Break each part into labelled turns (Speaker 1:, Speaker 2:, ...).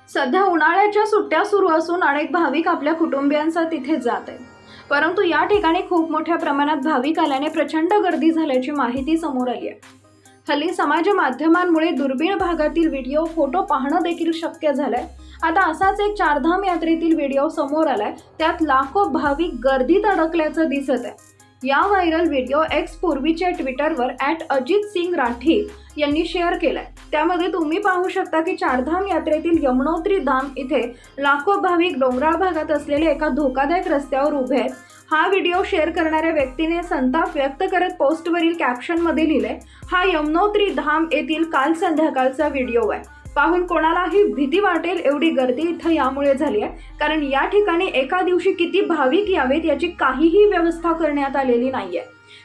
Speaker 1: सध्या उन्हाळ्याच्या सुट्ट्या सुरू असून अनेक भाविक आपल्या कुटुंबियांसह तिथे जात आहेत. परंतु या ठिकाणी खूप मोठ्या प्रमाणात भाविक आल्याने प्रचंड गर्दी झाल्याची माहिती समोर आली आहे. हल्ली समाज माध्यमांमुळे दुर्बीण भागातील व्हिडिओ, फोटो पाहणं देखील शक्य झालंय. आता असाच एक चारधाम यात्रेतील व्हिडिओ समोर आलाय. त्यात लाखो भाविक गर्दीत अडकल्याचं दिसत आहे. या व्हायरल व्हिडिओ एक्स पूर्वीच्या ट्विटरवर @अजितसिंगराठी यांनी शेअर केलाय. त्यामध्ये तुम्ही पाहू शकता की चारधाम यात्रेतील यमुनोत्री धाम इथे लाखो भाविक डोंगराळ भागात असलेल्या एका धोकादायक रस्त्यावर उभे आहेत. हा व्हिडिओ शेअर करणाऱ्या व्यक्तीने संताप व्यक्त करत पोस्टवरील कॅप्शनमध्ये लिहिलंय, हा यमुनोत्री धाम येथील काल संध्याकाळचा व्हिडिओ आहे. पाहून कोणालाही भीती वाटेल एवढी गर्दी इथं यामुळे झाली आहे. कारण या ठिकाणी एका दिवशी किती भाविक यावेत याची काहीही व्यवस्था करण्यात आलेली नाहीये.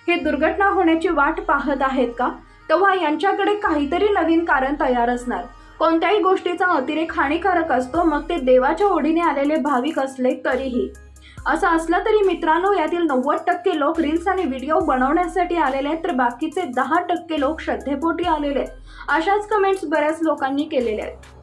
Speaker 1: हे दुर्घटना होण्याची वाट पाहत आहेत का? तेव्हा यांच्याकडे काहीतरी नवीन कारण तयार असणार. कोणत्याही गोष्टीचा अतिरेक हानिकारक असतो, मग ते देवाच्या ओढीने आलेले भाविक असले तरीही. असं असलं तरी मित्रांनो, यातील 90% लोक रील्स आणि व्हिडिओ बनवण्यासाठी आलेले आहेत, तर बाकीचे 10% लोक श्रद्धेपोटी आलेले आहेत. अशाच कमेंट्स बऱ्याच लोकांनी केलेल्या आहेत.